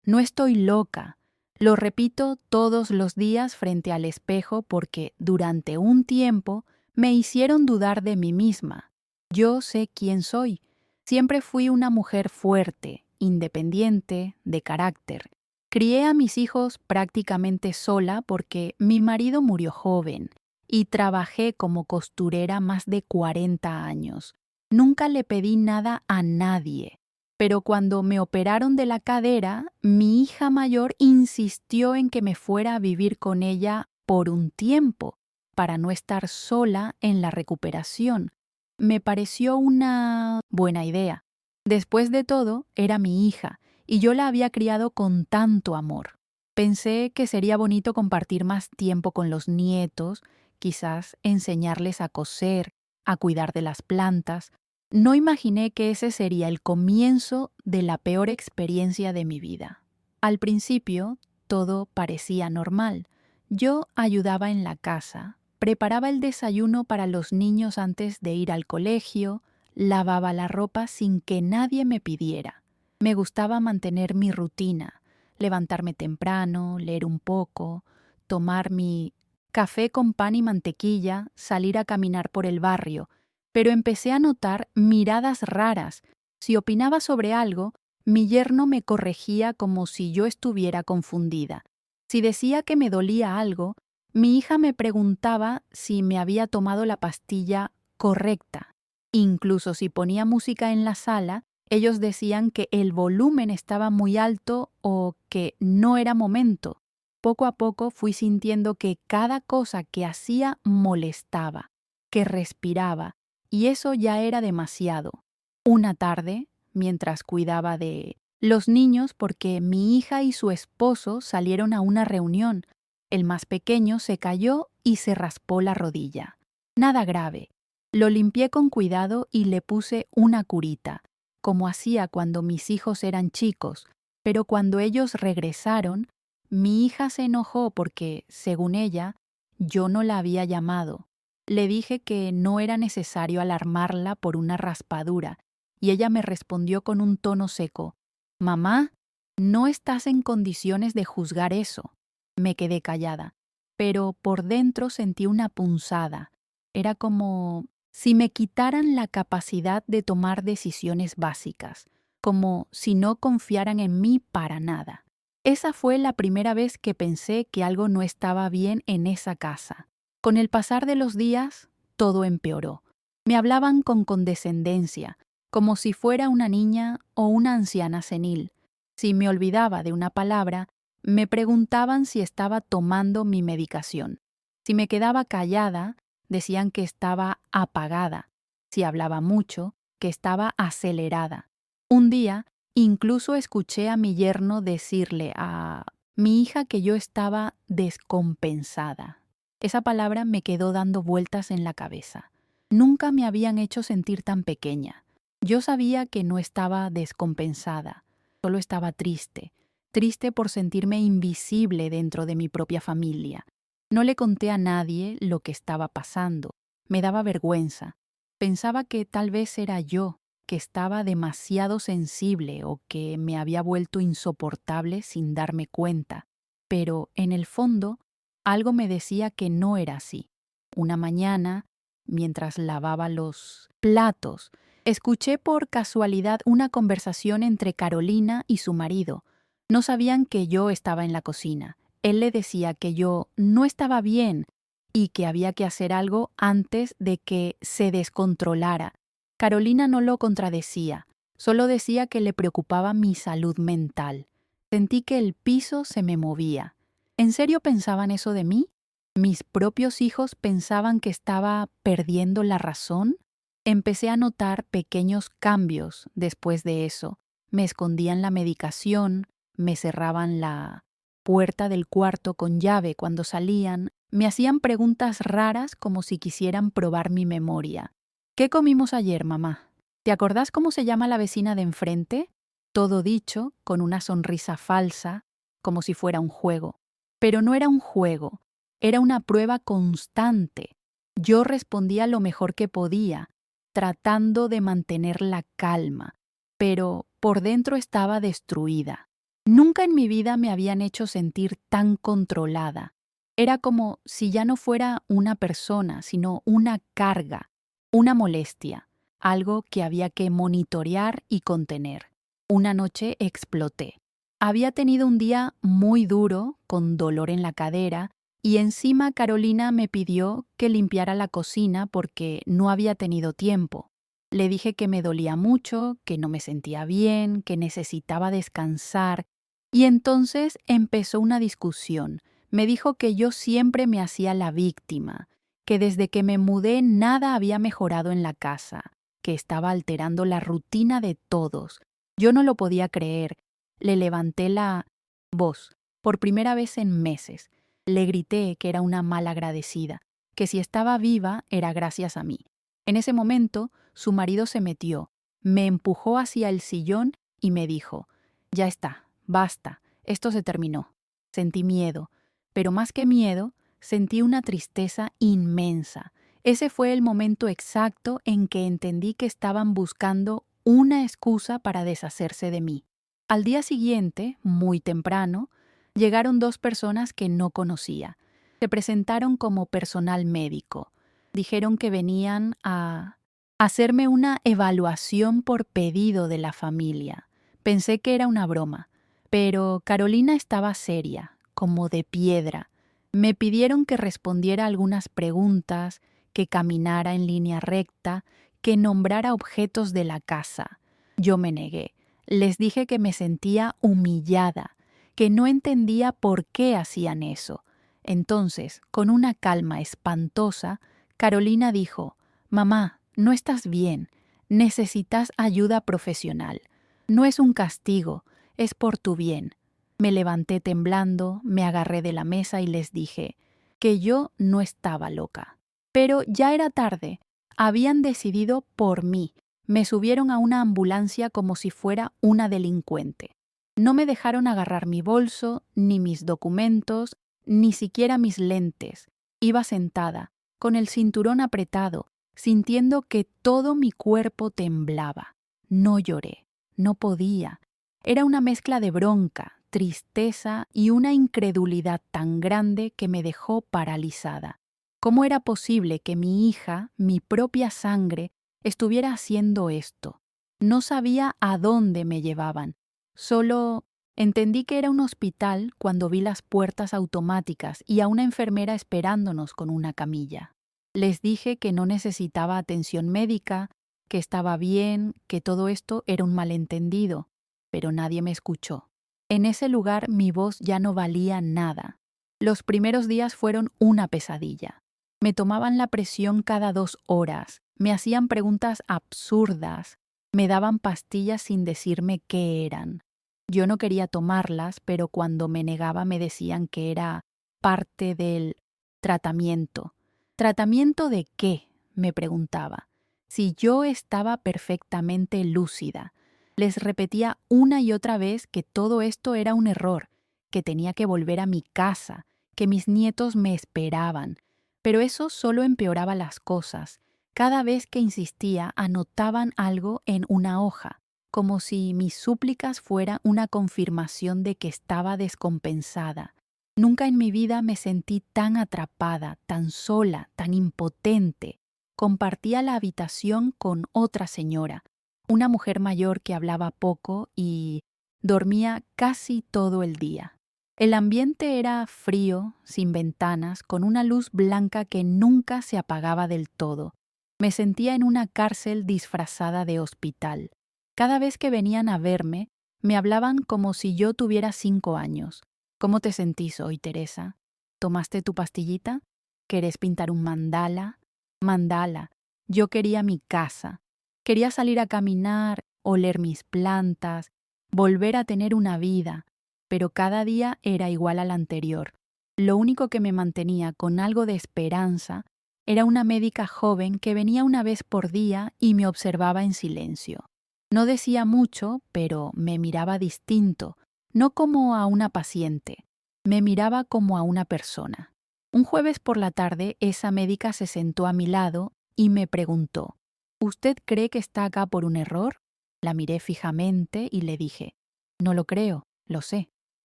No estoy loca. Lo repito todos los días frente al espejo porque durante un tiempo me hicieron dudar de mí misma. Yo sé quién soy. Siempre fui una mujer fuerte, independiente, de carácter. Crié a mis hijos prácticamente sola porque mi marido murió joven y trabajé como costurera más de 40 años. Nunca le pedí nada a nadie. Pero cuando me operaron de la cadera, mi hija mayor insistió en que me fuera a vivir con ella por un tiempo, para no estar sola en la recuperación. Me pareció una buena idea. Después de todo, era mi hija, y yo la había criado con tanto amor. Pensé que sería bonito compartir más tiempo con los nietos, quizás enseñarles a coser, a cuidar de las plantas. No imaginé que ese sería el comienzo de la peor experiencia de mi vida. Al principio, todo parecía normal. Yo ayudaba en la casa, preparaba el desayuno para los niños antes de ir al colegio, lavaba la ropa sin que nadie me pidiera. Me gustaba mantener mi rutina, levantarme temprano, leer un poco, tomar mi café con pan y mantequilla, salir a caminar por el barrio, pero empecé a notar miradas raras. Si opinaba sobre algo, mi yerno me corregía como si yo estuviera confundida. Si decía que me dolía algo, mi hija me preguntaba si me había tomado la pastilla correcta. Incluso si ponía música en la sala, ellos decían que el volumen estaba muy alto o que no era momento. Poco a poco fui sintiendo que cada cosa que hacía molestaba, que respiraba, y eso ya era demasiado. Una tarde, mientras cuidaba de los niños porque mi hija y su esposo salieron a una reunión, el más pequeño se cayó y se raspó la rodilla. Nada grave. Lo limpié con cuidado y le puse una curita, como hacía cuando mis hijos eran chicos, pero cuando ellos regresaron, mi hija se enojó porque, según ella, yo no la había llamado. Le dije que no era necesario alarmarla por una raspadura, y ella me respondió con un tono seco: «Mamá, no estás en condiciones de juzgar eso». Me quedé callada, pero por dentro sentí una punzada. Era como si me quitaran la capacidad de tomar decisiones básicas, como si no confiaran en mí para nada. Esa fue la primera vez que pensé que algo no estaba bien en esa casa. Con el pasar de los días, todo empeoró. Me hablaban con condescendencia, como si fuera una niña o una anciana senil. Si me olvidaba de una palabra, me preguntaban si estaba tomando mi medicación. Si me quedaba callada, decían que estaba apagada. Si hablaba mucho, que estaba acelerada. Un día, incluso escuché a mi yerno decirle a mi hija que yo estaba descompensada. Esa palabra me quedó dando vueltas en la cabeza. Nunca me habían hecho sentir tan pequeña. Yo sabía que no estaba descompensada, solo estaba triste, triste por sentirme invisible dentro de mi propia familia. No le conté a nadie lo que estaba pasando. Me daba vergüenza. Pensaba que tal vez era yo, que estaba demasiado sensible o que me había vuelto insoportable sin darme cuenta. Pero, en el fondo, algo me decía que no era así. Una mañana, mientras lavaba los platos, escuché por casualidad una conversación entre Carolina y su marido. No sabían que yo estaba en la cocina. Él le decía que yo no estaba bien y que había que hacer algo antes de que se descontrolara. Carolina no lo contradecía, solo decía que le preocupaba mi salud mental. Sentí que el piso se me movía. ¿En serio pensaban eso de mí? ¿Mis propios hijos pensaban que estaba perdiendo la razón? Empecé a notar pequeños cambios después de eso. Me escondían la medicación, me cerraban la puerta del cuarto con llave cuando salían, me hacían preguntas raras como si quisieran probar mi memoria. ¿Qué comimos ayer, mamá? ¿Te acordás cómo se llama la vecina de enfrente? Todo dicho con una sonrisa falsa, como si fuera un juego. Pero no era un juego, era una prueba constante. Yo respondía lo mejor que podía, tratando de mantener la calma, pero por dentro estaba destruida. Nunca en mi vida me habían hecho sentir tan controlada. Era como si ya no fuera una persona, sino una carga, una molestia, algo que había que monitorear y contener. Una noche exploté. Había tenido un día muy duro, con dolor en la cadera, y encima Carolina me pidió que limpiara la cocina porque no había tenido tiempo. Le dije que me dolía mucho, que no me sentía bien, que necesitaba descansar, y entonces empezó una discusión. Me dijo que yo siempre me hacía la víctima, que desde que me mudé nada había mejorado en la casa, que estaba alterando la rutina de todos. Yo no lo podía creer. Le levanté la voz, por primera vez en meses. Le grité que era una malagradecida, que si estaba viva era gracias a mí. En ese momento, su marido se metió, me empujó hacia el sillón y me dijo: «Ya está, basta, esto se terminó». Sentí miedo, pero más que miedo, sentí una tristeza inmensa. Ese fue el momento exacto en que entendí que estaban buscando una excusa para deshacerse de mí. Al día siguiente, muy temprano, llegaron dos personas que no conocía. Se presentaron como personal médico. Dijeron que venían a hacerme una evaluación por pedido de la familia. Pensé que era una broma, pero Carolina estaba seria, como de piedra. Me pidieron que respondiera algunas preguntas, que caminara en línea recta, que nombrara objetos de la casa. Yo me negué. Les dije que me sentía humillada, que no entendía por qué hacían eso. Entonces, con una calma espantosa, Carolina dijo: «Mamá, no estás bien. Necesitas ayuda profesional. No es un castigo, es por tu bien». Me levanté temblando, me agarré de la mesa y les dije que yo no estaba loca. Pero ya era tarde. Habían decidido por mí. Me subieron a una ambulancia como si fuera una delincuente. No me dejaron agarrar mi bolso, ni mis documentos, ni siquiera mis lentes. Iba sentada, con el cinturón apretado, sintiendo que todo mi cuerpo temblaba. No lloré, no podía. Era una mezcla de bronca, tristeza y una incredulidad tan grande que me dejó paralizada. ¿Cómo era posible que mi hija, mi propia sangre, estuviera haciendo esto? No sabía a dónde me llevaban. Solo entendí que era un hospital cuando vi las puertas automáticas y a una enfermera esperándonos con una camilla. Les dije que no necesitaba atención médica, que estaba bien, que todo esto era un malentendido, pero nadie me escuchó. En ese lugar mi voz ya no valía nada. Los primeros días fueron una pesadilla. Me tomaban la presión cada 2 horas, me hacían preguntas absurdas, me daban pastillas sin decirme qué eran. Yo no quería tomarlas, pero cuando me negaba me decían que era parte del tratamiento. ¿Tratamiento de qué?, me preguntaba. Si yo estaba perfectamente lúcida. Les repetía una y otra vez que todo esto era un error, que tenía que volver a mi casa, que mis nietos me esperaban. Pero eso solo empeoraba las cosas. Cada vez que insistía, anotaban algo en una hoja, como si mis súplicas fuera una confirmación de que estaba descompensada. Nunca en mi vida me sentí tan atrapada, tan sola, tan impotente. Compartía la habitación con otra señora, una mujer mayor que hablaba poco y dormía casi todo el día. El ambiente era frío, sin ventanas, con una luz blanca que nunca se apagaba del todo. Me sentía en una cárcel disfrazada de hospital. Cada vez que venían a verme, me hablaban como si yo tuviera 5 años. «¿Cómo te sentís hoy, Teresa? ¿Tomaste tu pastillita? ¿Querés pintar un mandala?» Mandala. Yo quería mi casa. Quería salir a caminar, oler mis plantas, volver a tener una vida, pero cada día era igual al anterior. Lo único que me mantenía con algo de esperanza era una médica joven que venía una vez por día y me observaba en silencio. No decía mucho, pero me miraba distinto, no como a una paciente, me miraba como a una persona. Un jueves por la tarde, esa médica se sentó a mi lado y me preguntó: «¿Usted cree que está acá por un error?». La miré fijamente y le dije: «No lo creo». lo sé.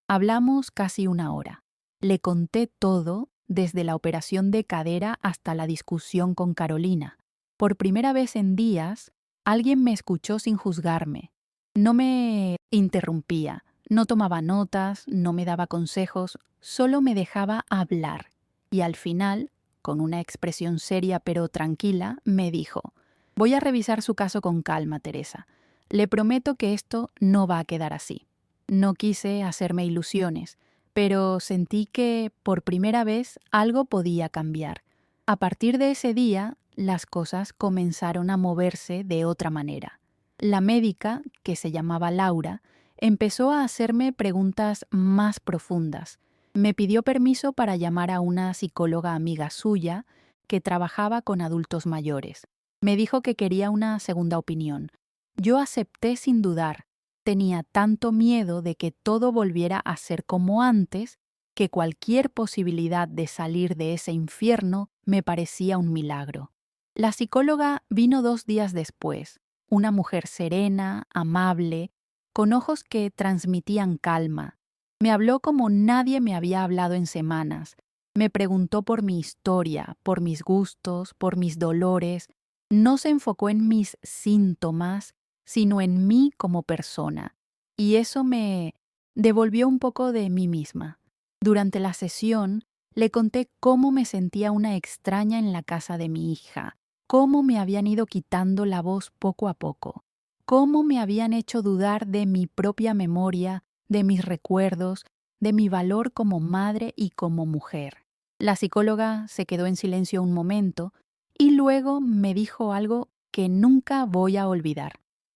Hablamos casi 1 hora. Le conté todo, desde la operación de cadera hasta la discusión con Carolina. Por primera vez en días, alguien me escuchó sin juzgarme. No me interrumpía, no tomaba notas, no me daba consejos, solo me dejaba hablar. Y al final, con una expresión seria pero tranquila, me dijo: «Voy a revisar su caso con calma, Teresa. Le prometo que esto no va a quedar así». No quise hacerme ilusiones, pero sentí que, por primera vez, algo podía cambiar. A partir de ese día, las cosas comenzaron a moverse de otra manera. La médica, que se llamaba Laura, empezó a hacerme preguntas más profundas. Me pidió permiso para llamar a una psicóloga amiga suya que trabajaba con adultos mayores. Me dijo que quería una segunda opinión. Yo acepté sin dudar. Tenía tanto miedo de que todo volviera a ser como antes, que cualquier posibilidad de salir de ese infierno me parecía un milagro. La psicóloga vino 2 días después, una mujer serena, amable, con ojos que transmitían calma. Me habló como nadie me había hablado en semanas. Me preguntó por mi historia, por mis gustos, por mis dolores. No se enfocó en mis síntomas, sino en mí como persona. Y eso me devolvió un poco de mí misma. Durante la sesión, le conté cómo me sentía una extraña en la casa de mi hija, cómo me habían ido quitando la voz poco a poco, cómo me habían hecho dudar de mi propia memoria, de mis recuerdos, de mi valor como madre y como mujer. La psicóloga se quedó en silencio un momento y luego me dijo algo que nunca voy a olvidar.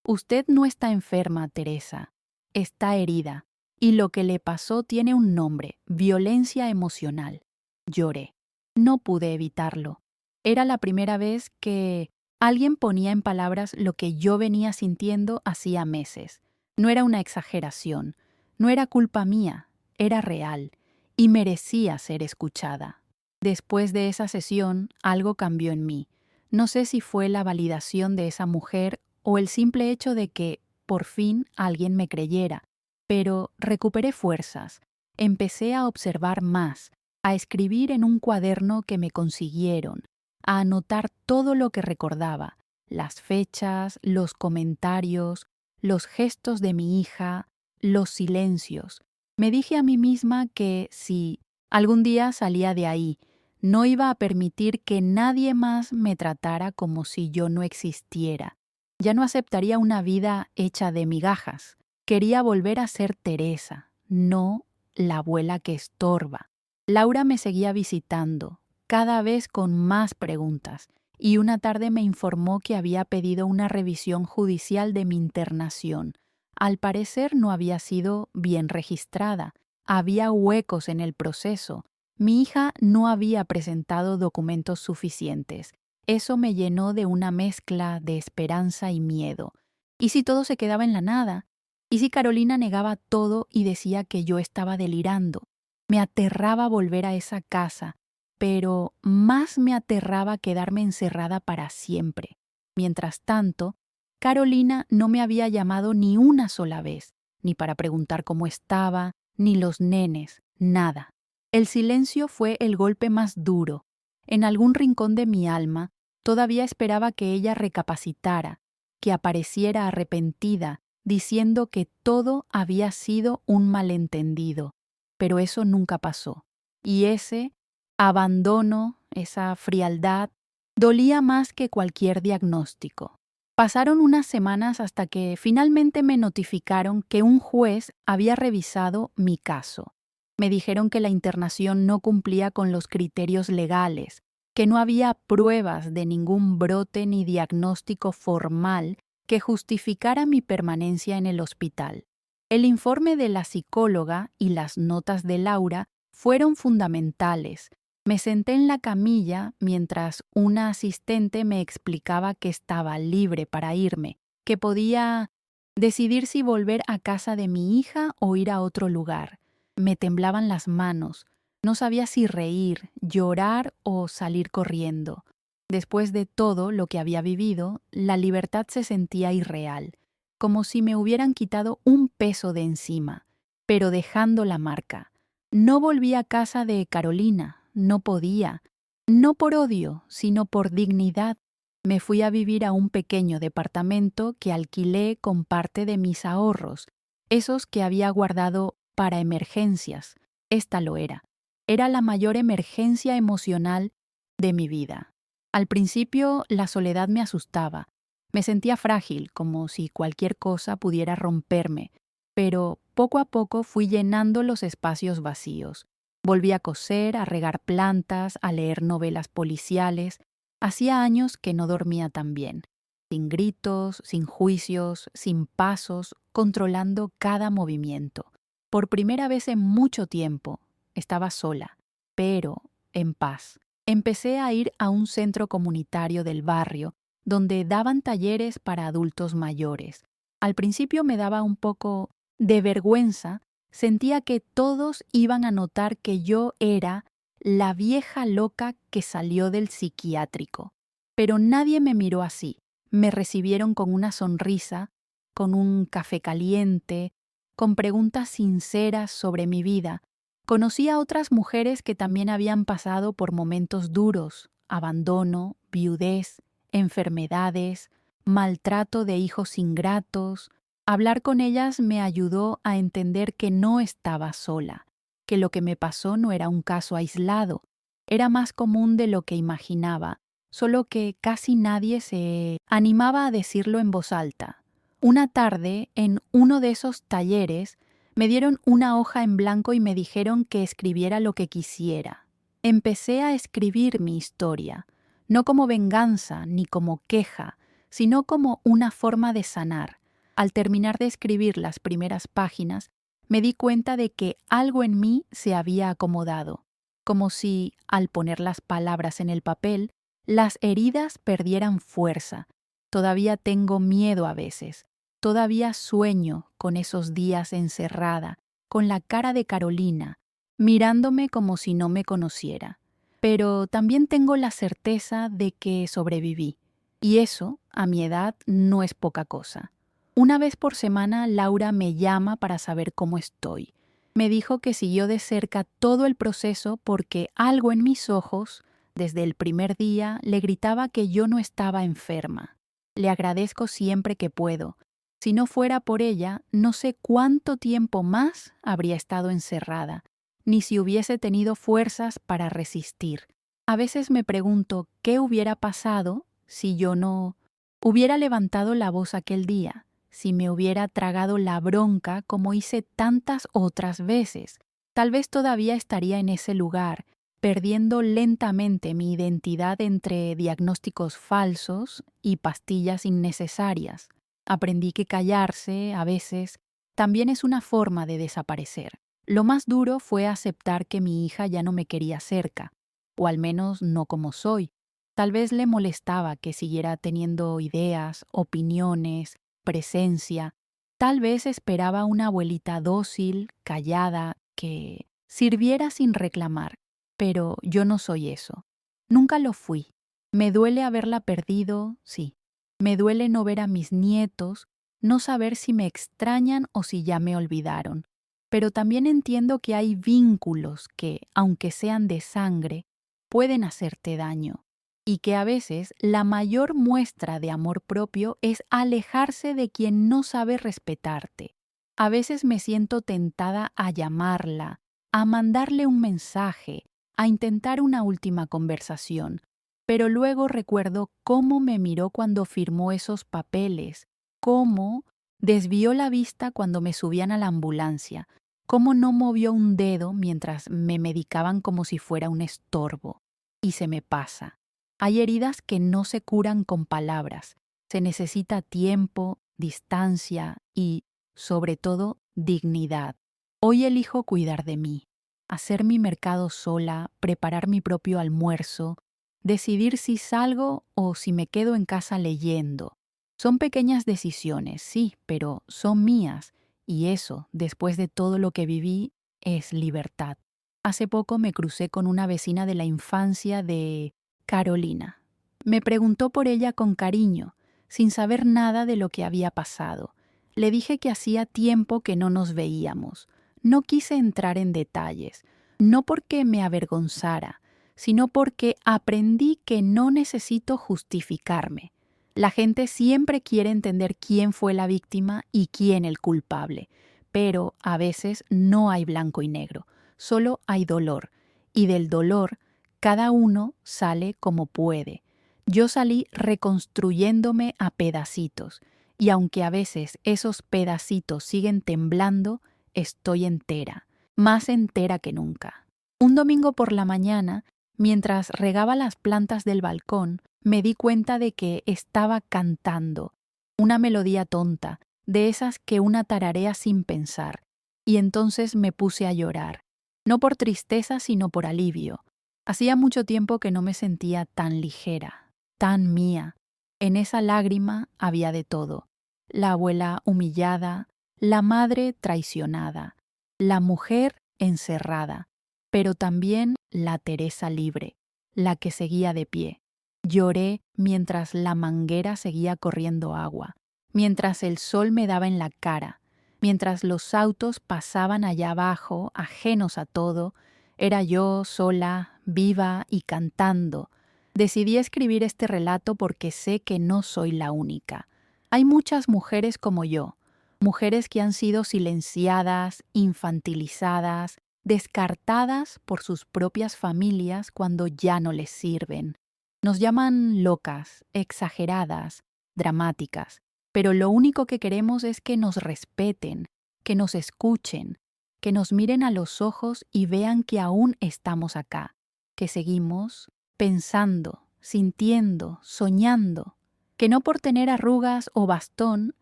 Usted no está enferma, Teresa, está herida, y lo que le pasó tiene un nombre: violencia emocional. Lloré. No pude evitarlo. Era la primera vez que alguien ponía en palabras lo que yo venía sintiendo hacía meses. No era una exageración, no era culpa mía, era real, y merecía ser escuchada. Después de esa sesión, algo cambió en mí. No sé si fue la validación de esa mujer o el simple hecho de que, por fin, alguien me creyera, pero recuperé fuerzas, empecé a observar más, a escribir en un cuaderno que me consiguieron, a anotar todo lo que recordaba, las fechas, los comentarios, los gestos de mi hija, los silencios. Me dije a mí misma que si algún día salía de ahí, no iba a permitir que nadie más me tratara como si yo no existiera. Ya no aceptaría una vida hecha de migajas. Quería volver a ser Teresa, no la abuela que estorba. Laura me seguía visitando, cada vez con más preguntas, y una tarde me informó que había pedido una revisión judicial de mi internación. Al parecer no había sido bien registrada, había huecos en el proceso. Mi hija no había presentado documentos suficientes. Eso me llenó de una mezcla de esperanza y miedo. ¿Y si todo se quedaba en la nada? ¿Y si Carolina negaba todo y decía que yo estaba delirando? Me aterraba volver a esa casa, pero más me aterraba quedarme encerrada para siempre. Mientras tanto, Carolina no me había llamado ni una sola vez, ni para preguntar cómo estaba, ni los nenes, nada. El silencio fue el golpe más duro. En algún rincón de mi alma todavía esperaba que ella recapacitara, que apareciera arrepentida, diciendo que todo había sido un malentendido. Pero eso nunca pasó. Y ese abandono, esa frialdad, dolía más que cualquier diagnóstico. Pasaron unas semanas hasta que finalmente me notificaron que un juez había revisado mi caso. Me dijeron que la internación no cumplía con los criterios legales, que no había pruebas de ningún brote ni diagnóstico formal que justificara mi permanencia en el hospital. El informe de la psicóloga y las notas de Laura fueron fundamentales. Me senté en la camilla mientras una asistente me explicaba que estaba libre para irme, que podía decidir si volver a casa de mi hija o ir a otro lugar. Me temblaban las manos. No sabía si reír, llorar o salir corriendo. Después de todo lo que había vivido, la libertad se sentía irreal, como si me hubieran quitado un peso de encima. pero dejando la marca. No volví a casa de Carolina, no podía, no por odio, sino por dignidad. Me fui a vivir a un pequeño departamento que alquilé con parte de mis ahorros, esos que había guardado para emergencias. Esta lo era. Era la mayor emergencia emocional de mi vida. Al principio la soledad me asustaba. Me sentía frágil, como si cualquier cosa pudiera romperme, pero poco a poco fui llenando los espacios vacíos. Volví a coser, a regar plantas, a leer novelas policiales. Hacía años que no dormía tan bien, sin gritos, sin juicios, sin pasos, controlando cada movimiento. Por primera vez en mucho tiempo, estaba sola, pero en paz. Empecé a ir a un centro comunitario del barrio, donde daban talleres para adultos mayores. Al principio me daba un poco de vergüenza, sentía que todos iban a notar que yo era la vieja loca que salió del psiquiátrico. Pero nadie me miró así. Me recibieron con una sonrisa, con un café caliente, con preguntas sinceras sobre mi vida. Conocí a otras mujeres que también habían pasado por momentos duros, abandono, viudez, enfermedades, maltrato de hijos ingratos. Hablar con ellas me ayudó a entender que no estaba sola, que lo que me pasó no era un caso aislado, era más común de lo que imaginaba, solo que casi nadie se animaba a decirlo en voz alta. Una tarde, en uno de esos talleres, me dieron una hoja en blanco y me dijeron que escribiera lo que quisiera. Empecé a escribir mi historia, no como venganza ni como queja, sino como una forma de sanar. Al terminar de escribir las primeras páginas, me di cuenta de que algo en mí se había acomodado, como si, al poner las palabras en el papel, las heridas perdieran fuerza. Todavía tengo miedo a veces, todavía sueño con esos días encerrada, con la cara de Carolina, mirándome como si no me conociera. Pero también tengo la certeza de que sobreviví, y eso, a mi edad, no es poca cosa. Una vez por semana, Laura me llama para saber cómo estoy. Me dijo que siguió de cerca todo el proceso porque algo en mis ojos, desde el primer día, le gritaba que yo no estaba enferma. Le agradezco siempre que puedo. Si no fuera por ella, no sé cuánto tiempo más habría estado encerrada, ni si hubiese tenido fuerzas para resistir. A veces me pregunto qué hubiera pasado si yo no hubiera levantado la voz aquel día, si me hubiera tragado la bronca como hice tantas otras veces. Tal vez todavía estaría en ese lugar, perdiendo lentamente mi identidad entre diagnósticos falsos y pastillas innecesarias. Aprendí que callarse, a veces, también es una forma de desaparecer. Lo más duro fue aceptar que mi hija ya no me quería cerca, o al menos no como soy. Tal vez le molestaba que siguiera teniendo ideas, opiniones, presencia. Tal vez esperaba una abuelita dócil, callada, que sirviera sin reclamar. Pero yo no soy eso. Nunca lo fui. Me duele haberla perdido, sí. Me duele no ver a mis nietos, no saber si me extrañan o si ya me olvidaron. Pero también entiendo que hay vínculos que, aunque sean de sangre, pueden hacerte daño. Y que a veces la mayor muestra de amor propio es alejarse de quien no sabe respetarte. A veces me siento tentada a llamarla, a mandarle un mensaje, a intentar una última conversación, pero luego recuerdo cómo me miró cuando firmó esos papeles, cómo desvió la vista cuando me subían a la ambulancia, cómo no movió un dedo mientras me medicaban como si fuera un estorbo. Y se me pasa. Hay heridas que no se curan con palabras. Se necesita tiempo, distancia y, sobre todo, dignidad. Hoy elijo cuidar de mí, hacer mi mercado sola, preparar mi propio almuerzo, decidir si salgo o si me quedo en casa leyendo. Son pequeñas decisiones, sí, pero son mías, y eso, después de todo lo que viví, es libertad. Hace poco me crucé con una vecina de la infancia de Carolina. Me preguntó por ella con cariño, sin saber nada de lo que había pasado. Le dije que hacía tiempo que no nos veíamos. no quise entrar en detalles, no porque me avergonzara, sino porque aprendí que no necesito justificarme. La gente siempre quiere entender quién fue la víctima y quién el culpable, pero a veces no hay blanco y negro, solo hay dolor, y del dolor cada uno sale como puede. Yo salí reconstruyéndome a pedacitos, y aunque a veces esos pedacitos siguen temblando, estoy entera, más entera que nunca. Un domingo por la mañana, mientras regaba las plantas del balcón, me di cuenta de que estaba cantando una melodía tonta, de esas que una tararea sin pensar, y entonces me puse a llorar, no por tristeza sino por alivio. Hacía mucho tiempo que no me sentía tan ligera, tan mía. En esa lágrima había de todo: la abuela humillada, la madre traicionada, la mujer encerrada, pero también la Teresa libre, la que seguía de pie. Lloré mientras la manguera seguía corriendo agua, mientras el sol me daba en la cara, mientras los autos pasaban allá abajo, ajenos a todo. Era yo sola, viva y cantando. Decidí escribir este relato porque sé que no soy la única. Hay muchas mujeres como yo, mujeres que han sido silenciadas, infantilizadas, descartadas por sus propias familias cuando ya no les sirven. Nos llaman locas, exageradas, dramáticas, pero lo único que queremos es que nos respeten, que nos escuchen, que nos miren a los ojos y vean que aún estamos acá, que seguimos pensando, sintiendo, soñando, que no por tener arrugas o bastón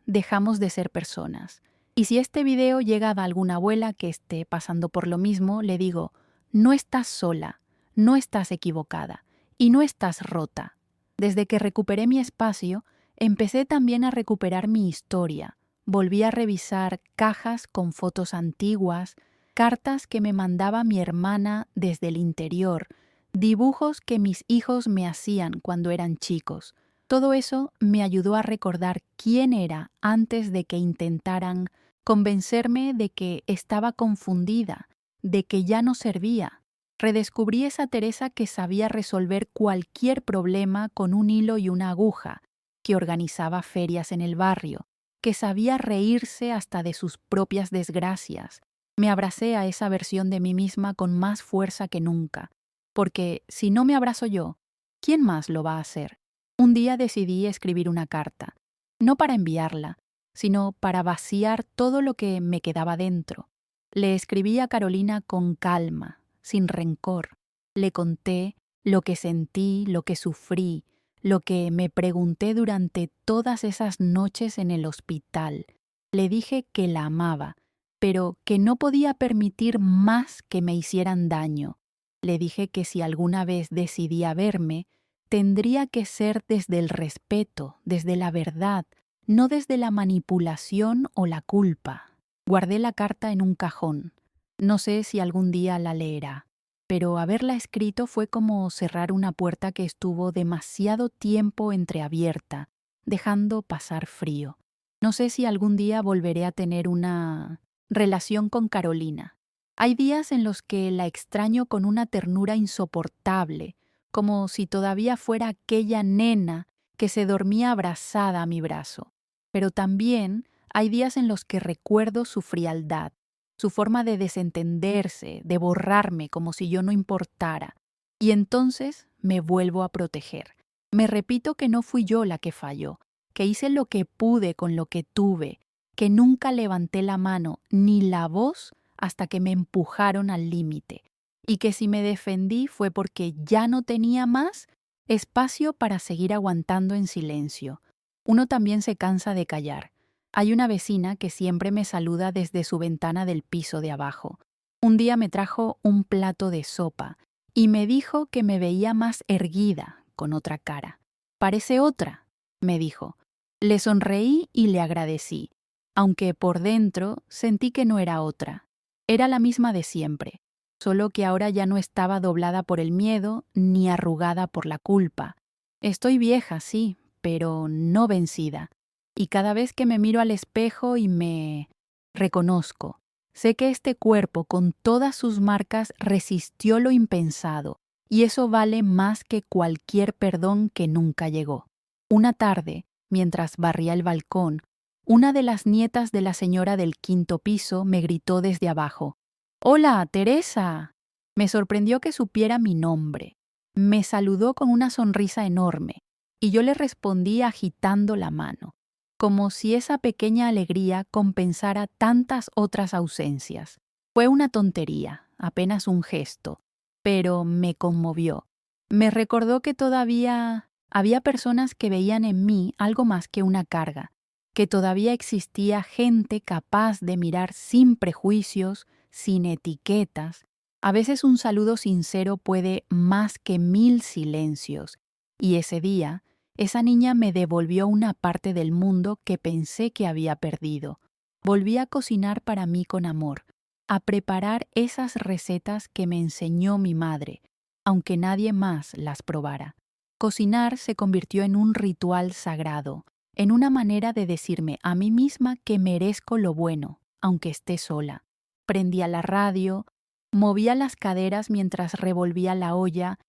dejamos de ser personas. Y si este video llega a alguna abuela que esté pasando por lo mismo, le digo: no estás sola, no estás equivocada y no estás rota. Desde que recuperé mi espacio, empecé también a recuperar mi historia. Volví a revisar cajas con fotos antiguas, cartas que me mandaba mi hermana desde el interior, dibujos que mis hijos me hacían cuando eran chicos. Todo eso me ayudó a recordar quién era antes de que intentaran convencerme de que estaba confundida, de que ya no servía. Redescubrí esa Teresa que sabía resolver cualquier problema con un hilo y una aguja, que organizaba ferias en el barrio, que sabía reírse hasta de sus propias desgracias. Me abracé a esa versión de mí misma con más fuerza que nunca, porque si no me abrazo yo, ¿quién más lo va a hacer? Un día decidí escribir una carta, no para enviarla, sino para vaciar todo lo que me quedaba dentro. Le escribí a Carolina con calma, sin rencor. Le conté lo que sentí, lo que sufrí, lo que me pregunté durante todas esas noches en el hospital. Le dije que la amaba, pero que no podía permitir más que me hicieran daño. Le dije que si alguna vez decidía verme, tendría que ser desde el respeto, desde la verdad, no desde la manipulación o la culpa. Guardé la carta en un cajón. No sé si algún día la leerá, pero haberla escrito fue como cerrar una puerta que estuvo demasiado tiempo entreabierta, dejando pasar frío. No sé si algún día volveré a tener una relación con Carolina. Hay días en los que la extraño con una ternura insoportable, como si todavía fuera aquella nena que se dormía abrazada a mi brazo. Pero también hay días en los que recuerdo su frialdad, su forma de desentenderse, de borrarme como si yo no importara. Y entonces me vuelvo a proteger. Me repito que no fui yo la que falló, que hice lo que pude con lo que tuve, que nunca levanté la mano ni la voz hasta que me empujaron al límite, y que si me defendí fue porque ya no tenía más espacio para seguir aguantando en silencio. Uno también se cansa de callar. Hay una vecina que siempre me saluda desde su ventana del piso de abajo. Un día me trajo un plato de sopa y me dijo que me veía más erguida, con otra cara. «Parece otra», me dijo. Le sonreí y le agradecí, aunque por dentro sentí que no era otra. Era la misma de siempre, solo que ahora ya no estaba doblada por el miedo ni arrugada por la culpa. Estoy vieja, sí, pero no vencida. Y cada vez que me miro al espejo y me reconozco, Sé que este cuerpo, con todas sus marcas, resistió lo impensado, y eso vale más que cualquier perdón que nunca llegó. Una tarde, mientras barría el balcón, una de las nietas de la señora del quinto piso me gritó desde abajo: «¡Hola, Teresa!». Me sorprendió que supiera mi nombre. Me saludó con una sonrisa enorme, y yo le respondí agitando la mano, como si esa pequeña alegría compensara tantas otras ausencias. Fue una tontería, apenas un gesto, pero me conmovió. Me recordó que todavía había personas que veían en mí algo más que una carga, que todavía existía gente capaz de mirar sin prejuicios, sin etiquetas. A veces un saludo sincero puede más que 1000 silencios, y ese día esa niña me devolvió una parte del mundo que pensé que había perdido. Volví a cocinar para mí con amor, a preparar esas recetas que me enseñó mi madre, aunque nadie más las probara. Cocinar se convirtió en un ritual sagrado, en una manera de decirme a mí misma que merezco lo bueno, aunque esté sola. Prendía la radio, movía las caderas mientras revolvía la olla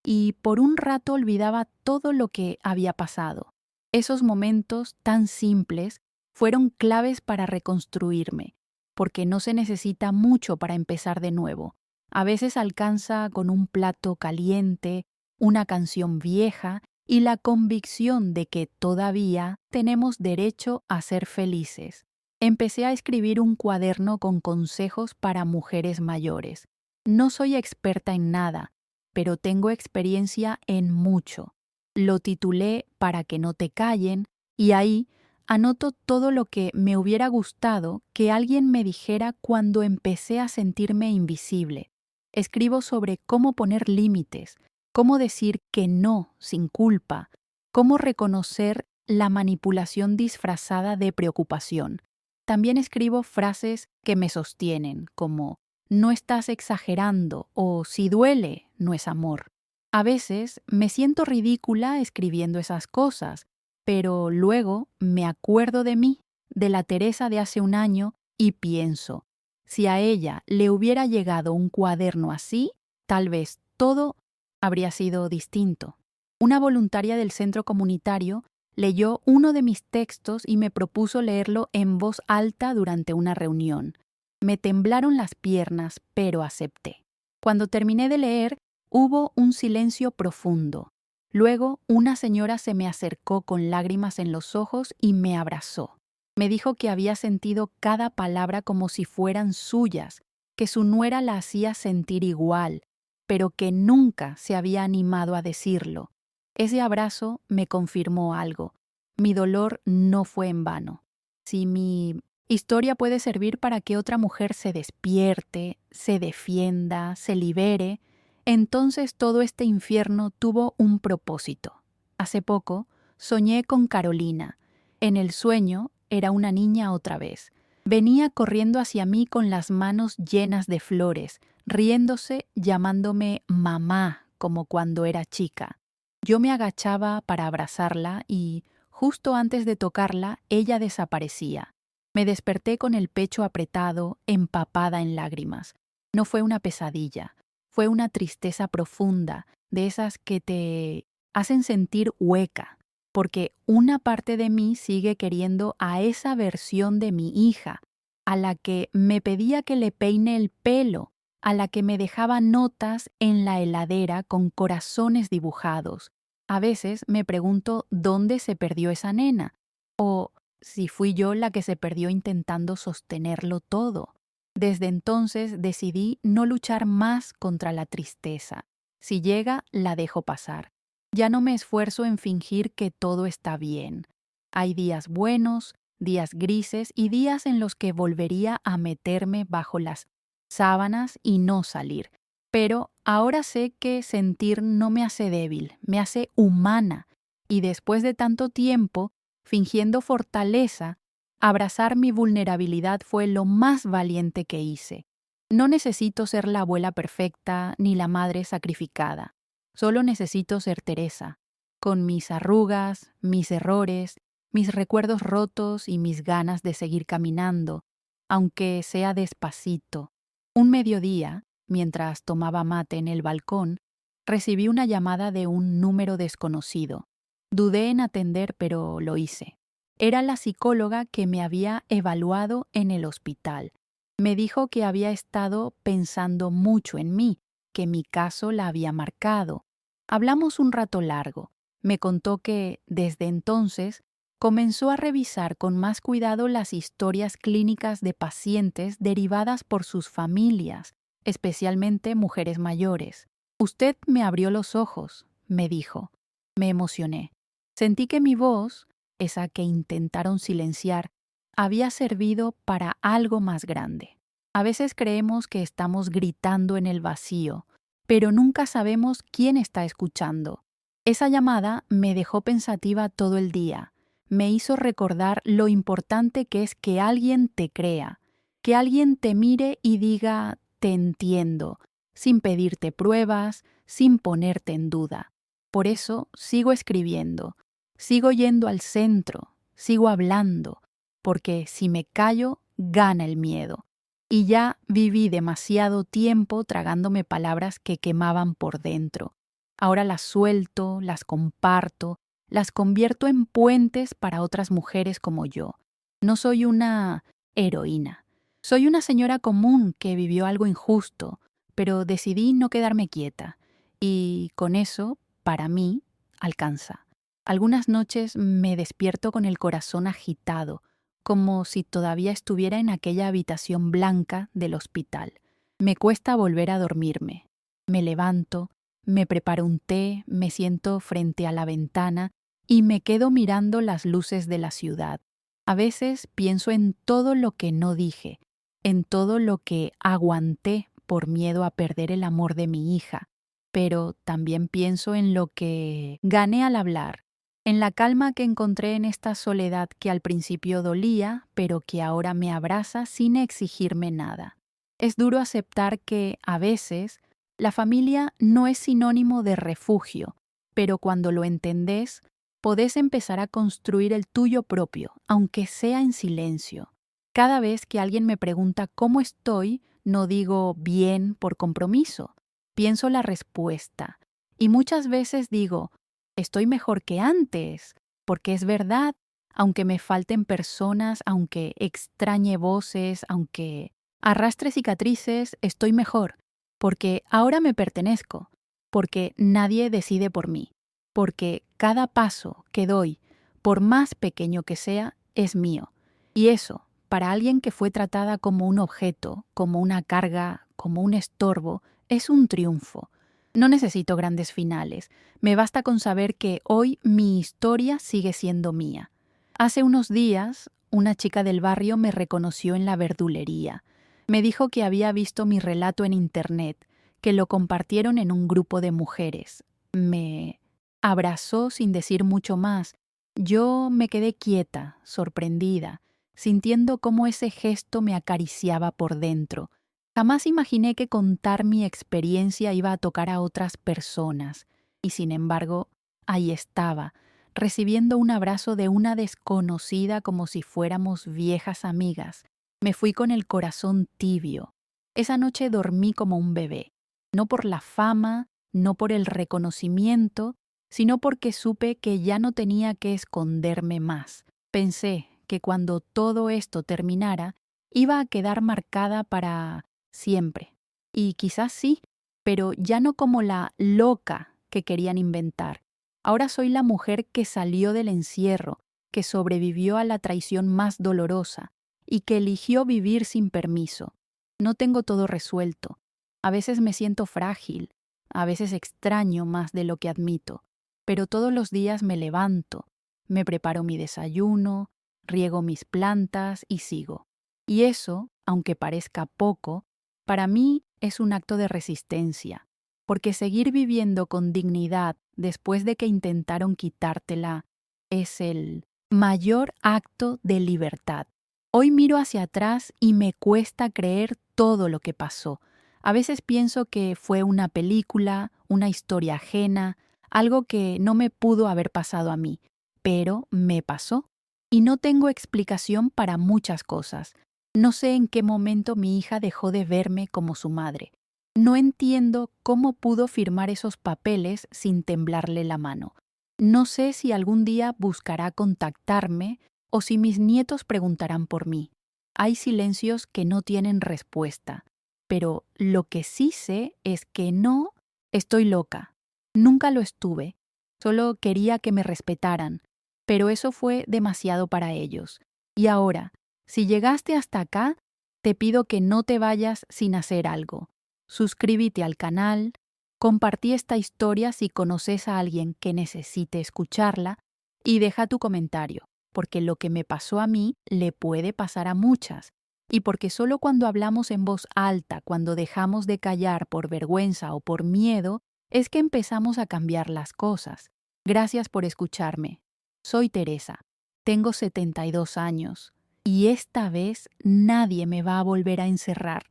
y por un rato olvidaba todo lo que había pasado. Esos momentos tan simples fueron claves para reconstruirme, porque no se necesita mucho para empezar de nuevo. A veces alcanza con un plato caliente, una canción vieja y la convicción de que todavía tenemos derecho a ser felices. Empecé a escribir un cuaderno con consejos para mujeres mayores. No soy experta en nada, pero tengo experiencia en mucho. Lo titulé Para que no te callen, y ahí anoto todo lo que me hubiera gustado que alguien me dijera cuando empecé a sentirme invisible. Escribo sobre cómo poner límites, cómo decir que no sin culpa, cómo reconocer la manipulación disfrazada de preocupación. También escribo frases que me sostienen, como «no estás exagerando» o «si duele, no es amor». A veces me siento ridícula escribiendo esas cosas, pero luego me acuerdo de mí, de la Teresa de hace un año, y pienso, si a ella le hubiera llegado un cuaderno así, tal vez todo habría sido distinto. Una voluntaria del centro comunitario leyó uno de mis textos y me propuso leerlo en voz alta durante una reunión. Me temblaron las piernas, pero acepté. Cuando terminé de leer, hubo un silencio profundo. Luego, una señora se me acercó con lágrimas en los ojos y me abrazó. Me dijo que había sentido cada palabra como si fueran suyas, que su nuera la hacía sentir igual, pero que nunca se había animado a decirlo. Ese abrazo me confirmó algo. Mi dolor no fue en vano. Si mi historia puede servir para que otra mujer se despierte, se defienda, se libere, entonces todo este infierno tuvo un propósito. Hace poco soñé con Carolina. En el sueño era una niña otra vez. Venía corriendo hacia mí con las manos llenas de flores, riéndose, llamándome mamá, como cuando era chica. Yo me agachaba para abrazarla y, justo antes de tocarla, ella desaparecía. Me desperté con el pecho apretado, empapada en lágrimas. No fue una pesadilla, fue una tristeza profunda, de esas que te hacen sentir hueca, porque una parte de mí sigue queriendo a esa versión de mi hija, a la que me pedía que le peine el pelo, a la que me dejaba notas en la heladera con corazones dibujados. A veces me pregunto dónde se perdió esa nena, o si fui yo la que se perdió intentando sostenerlo todo. Desde entonces decidí no luchar más contra la tristeza. Si llega, la dejo pasar. Ya no me esfuerzo en fingir que todo está bien. Hay días buenos, días grises y días en los que volvería a meterme bajo las sábanas y no salir. Pero ahora sé que sentir no me hace débil, me hace humana. Y después de tanto tiempo, fingiendo fortaleza, abrazar mi vulnerabilidad fue lo más valiente que hice. No necesito ser la abuela perfecta ni la madre sacrificada. Solo necesito ser Teresa, con mis arrugas, mis errores, mis recuerdos rotos y mis ganas de seguir caminando. aunque sea despacito. Un mediodía, mientras tomaba mate en el balcón, recibí una llamada de un número desconocido. Dudé en atender, pero lo hice. Era la psicóloga que me había evaluado en el hospital. Me dijo que había estado pensando mucho en mí, que mi caso la había marcado. Hablamos un rato largo. Me contó que, desde entonces, comenzó a revisar con más cuidado las historias clínicas de pacientes derivadas por sus familias, especialmente mujeres mayores. Usted me abrió los ojos, me dijo. Me emocioné. Sentí que mi voz, esa que intentaron silenciar, había servido para algo más grande. A veces creemos que estamos gritando en el vacío, pero nunca sabemos quién está escuchando. Esa llamada me dejó pensativa todo el día. Me hizo recordar lo importante que es que alguien te crea, que alguien te mire y diga «te entiendo», sin pedirte pruebas, sin ponerte en duda. Por eso sigo escribiendo, sigo yendo al centro, sigo hablando, porque si me callo, gana el miedo. Y ya viví demasiado tiempo tragándome palabras que quemaban por dentro. Ahora las suelto, las comparto, las convierto en puentes para otras mujeres como yo. No soy una heroína. Soy una señora común que vivió algo injusto, pero decidí no quedarme quieta. Y con eso, para mí, alcanza. Algunas noches me despierto con el corazón agitado, como si todavía estuviera en aquella habitación blanca del hospital. Me cuesta volver a dormirme. Me levanto, me preparo un té, me siento frente a la ventana y me quedo mirando las luces de la ciudad. A veces pienso en todo lo que no dije, en todo lo que aguanté por miedo a perder el amor de mi hija, pero también pienso en lo que gané al hablar, en la calma que encontré en esta soledad que al principio dolía, pero que ahora me abraza sin exigirme nada. Es duro aceptar que, a veces, la familia no es sinónimo de refugio, pero cuando lo entendés, podés empezar a construir el tuyo propio, aunque sea en silencio. Cada vez que alguien me pregunta cómo estoy, no digo bien por compromiso. Pienso la respuesta. Y muchas veces digo, estoy mejor que antes, porque es verdad, aunque me falten personas, aunque extrañe voces, aunque arrastre cicatrices, estoy mejor, porque ahora me pertenezco, porque nadie decide por mí, porque cada paso que doy, por más pequeño que sea, es mío. Y eso, para alguien que fue tratada como un objeto, como una carga, como un estorbo, es un triunfo. No necesito grandes finales. Me basta con saber que hoy mi historia sigue siendo mía. Hace unos días, una chica del barrio me reconoció en la verdulería. Me dijo que había visto mi relato en internet, que lo compartieron en un grupo de mujeres. Me abrazó sin decir mucho más. Yo me quedé quieta, sorprendida, sintiendo cómo ese gesto me acariciaba por dentro. Jamás imaginé que contar mi experiencia iba a tocar a otras personas, y sin embargo, ahí estaba, recibiendo un abrazo de una desconocida como si fuéramos viejas amigas. Me fui con el corazón tibio. Esa noche dormí como un bebé, no por la fama, no por el reconocimiento, sino porque supe que ya no tenía que esconderme más. Pensé que cuando todo esto terminara, iba a quedar marcada para siempre. Y quizás sí, pero ya no como la loca que querían inventar. Ahora soy la mujer que salió del encierro, que sobrevivió a la traición más dolorosa y que eligió vivir sin permiso. No tengo todo resuelto. A veces me siento frágil, a veces extraño más de lo que admito, pero todos los días me levanto, me preparo mi desayuno, riego mis plantas y sigo. Y eso, aunque parezca poco, para mí es un acto de resistencia, porque seguir viviendo con dignidad después de que intentaron quitártela es el mayor acto de libertad. Hoy miro hacia atrás y me cuesta creer todo lo que pasó. A veces pienso que fue una película, una historia ajena, algo que no me pudo haber pasado a mí, pero me pasó. Y no tengo explicación para muchas cosas. No sé en qué momento mi hija dejó de verme como su madre. No entiendo cómo pudo firmar esos papeles sin temblarle la mano. No sé si algún día buscará contactarme o si mis nietos preguntarán por mí. Hay silencios que no tienen respuesta, pero lo que sí sé es que no estoy loca. Nunca lo estuve. Solo quería que me respetaran, pero eso fue demasiado para ellos. Y ahora, si llegaste hasta acá, te pido que no te vayas sin hacer algo. Suscríbete al canal, compartí esta historia si conoces a alguien que necesite escucharla y deja tu comentario, porque lo que me pasó a mí le puede pasar a muchas. Y porque solo cuando hablamos en voz alta, cuando dejamos de callar por vergüenza o por miedo, es que empezamos a cambiar las cosas. Gracias por escucharme. Soy Teresa. Tengo 72 años y esta vez nadie me va a volver a encerrar.